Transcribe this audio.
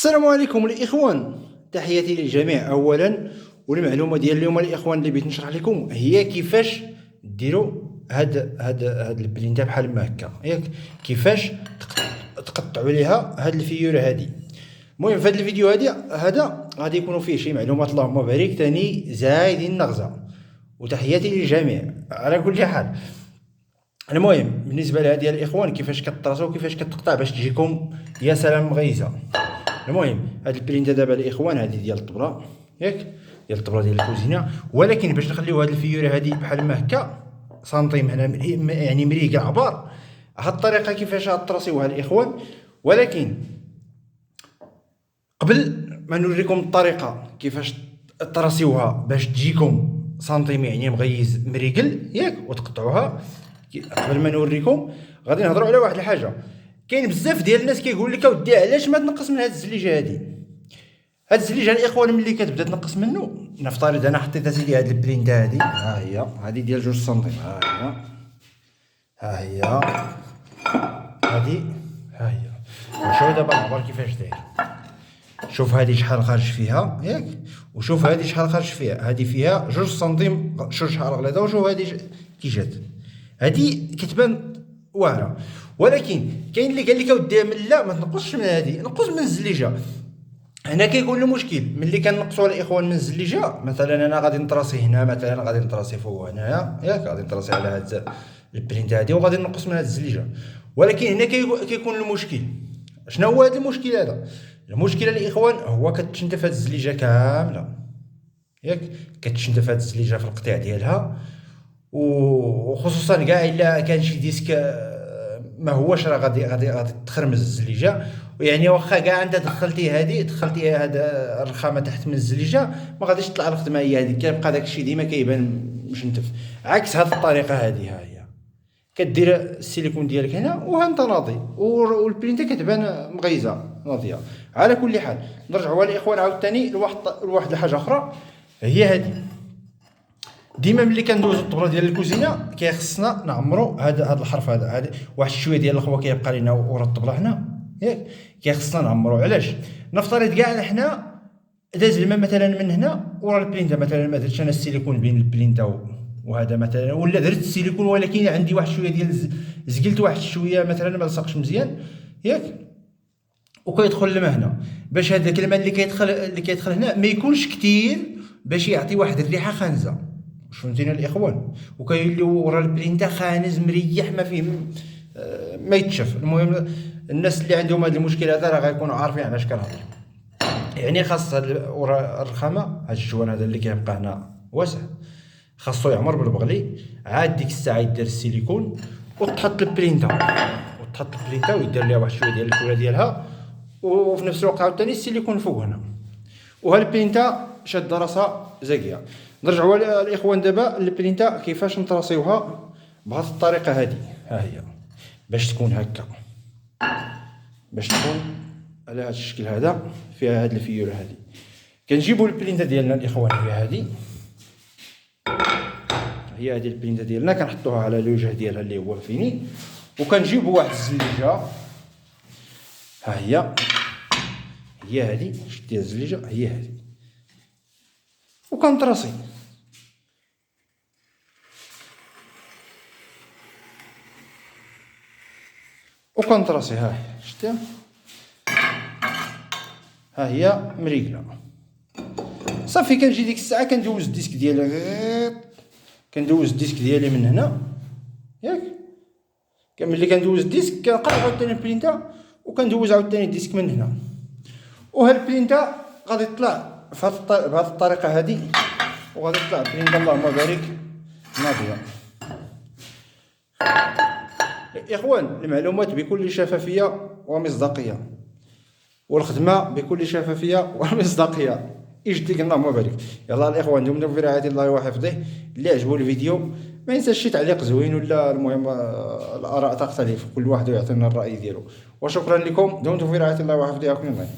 السلام عليكم الاخوان، تحياتي للجميع اولا. والمعلومه ديال اليوم الاخوان اللي بغيت نشرح لكم هي كيفاش ديروا هاد البلينتا بحال ما هكا، ياك كيفاش تقطعوا ليها هاد الفيور هادي. المهم في هاد الفيديو هذا غادي يكونوا فيه شي معلومات اللهم بارك ثاني زايدين نغزه، وتحياتي للجميع على كل حال. المهم بالنسبه لهذه الاخوان كيفاش كطرسوا وكيفاش كتقطع باش تجيكم يا سلام مغيزه. المهم هاد البلينتا دابا الاخوان هذه ديال الطبله، ياك ديال الطبله ديال الكوزينه، ولكن باش نخليو هاد الفيوره هذه بحال ما هكا سنتيم هنا يعني مريقه عبار. هاد الطريقه كيفاش غطرسيوها الاخوان، ولكن قبل ما نوريكم الطريقه كيفاش ترسيوها باش تجيكم سنتيم يعني مغيز مريقل، ياك وتقطعوها، قبل ما نوريكم غادي نهضروا على واحد الحاجه. كاين بزاف ديال الناس كيقول لك اودي علاش ما تنقص من هاد الزليجه هادي. هاد الزليجه الاخوان ملي كتبدا تنقص منه، نفترض انا حطيت اسيدي هاد البلينتا هادي، ها هي هادي ديال 2 سنتيم، ها هي هادي، ها هي. وشوف دابا العبار كيفاش داير، شوف هادي شحال خارج فيها، ياك وشوف هادي شحال خارج فيها. هادي فيها 2 سنتيم، شوف شحال غليظه، وشوف هادي كي جات. هادي كتبان واعره، ولكن كاين اللي قال لك اودي لا ما تنقصش من هادي، نقص من الزليجه. هنا كيكون المشكل ملي كنقصوا الاخوان من الزليجه. مثلا انا غادي نطراسي هنا، مثلا غادي نطراسي فوق هنايا، ياك غادي نطراسي على هاد البرينت هادي وغادي نقص من هاد الزليجه. ولكن هنا كيكون المشكل. شنو هو هذا المشكل هذا؟ المشكل الاخوان هو كتشنتف هاد الزليجه كامله، ياك كتشنتف هاد الزليجه في القطيع ديالها، وخصوصا كاع الا كان شي ديسك ما هوش راه غادي تخرمز الزليجه. ويعني واخا كاع انت دخلتي هذا الرخامه تحت من الزليجه ما غاديش تطلع الخدمه هي هذيك، كيبقى داك الشيء ديما كيبان مشنتف. عكس هذه الطريقه هذه، ها هي كدير السيليكون ديالك هنا وها انت ناضي، والبلينتا كتبان مغيزه ناضيه. على كل حال نرجعوا الاخوان عاوتاني لواحد الحاجه اخرى، هي هذه. ديما ملي كندوز الطبله ديال الكوزينه كيخصنا نعمروا هذا الحرف هذا واحد شويه ديال الخوا كيبقى لنا ورا الطبله هنا، ياك كيخصنا نعمروا. علاش؟ نفترض كاع حنا داز الماء مثلا من هنا ورا البلينتا، مثلا ما درتش انا السيليكون بين البلينتا وهذا مثلا، ولا درت السيليكون ولكن عندي واحد شويه ديال زقلت واحد شويه مثلا ما لصقش مزيان، ياك وكيدخل الماء هنا، باش هذاك الماء اللي كيدخل هنا ما يكونش كثير باش يعطي واحد الريحه خانزه. فهمتينا الاخوان؟ وكيولي ورا البلينتا خانز مريح ما فيه ما يتشاف. المهم الناس اللي عندهم هذا المشكل هذا راه غيكونوا عارفين علاش كنهضر. يعني خاص ورا الرخامه هذا الجوان هذا اللي كيبقى هنا واسع، خاصو يعمر بالبغلي. عاد ديك الساعه يدير السيليكون وتحط البلينتا ويدير ليها واحد شويه ديال الكولا ديالها، وفي نفس الوقت عاوتاني السيليكون فوق هنا، وهالبلينتا شاده راسها زاكيه. نرجعوا الاخوان دابا البلينتا كيفاش نطراسيوها بهذه الطريقه هذه، ها هي باش تكون هكا، باش تكون على هذا الشكل هذا فيها هذه الفيور هذه. كنجيبوا البلينتا ديالنا الاخوان، هي هذه البلينتا ديالنا كنحطوها على الوجه ديالها اللي هو فيني، وكنجيبوا واحد الزليجه، ها هي هذه شتي ديال الزليجه هي هذه، وكنطراسي ها هي شتيها، ها هي مريقله صافي. كنجي ديك الساعه كندوز الديسك ديالي من هنا، ياك ملي كندوز الديسك كنقلب عاوتاني البلينتا وكندوز عاوتاني الديسك من هنا، وها البلينتا غادي تطلع بهذه الطريقه هذه، وغادي تطلع البلينتا اللهم بارك ناضيه. اخوان المعلومات بكل شفافيه ومصداقيه، والخدمه بكل شفافيه ومصداقيه. يجديك اللهم بارك. يلا الاخوان دمتم في رعايه الله وحفظه. اللي عجبو الفيديو ما ينساش شي تعليق زوين، ولا المهم الاراء تختلف، كل واحد يعطينا الراي ديالو. وشكرا لكم، دمتم في رعايه الله وحفظه.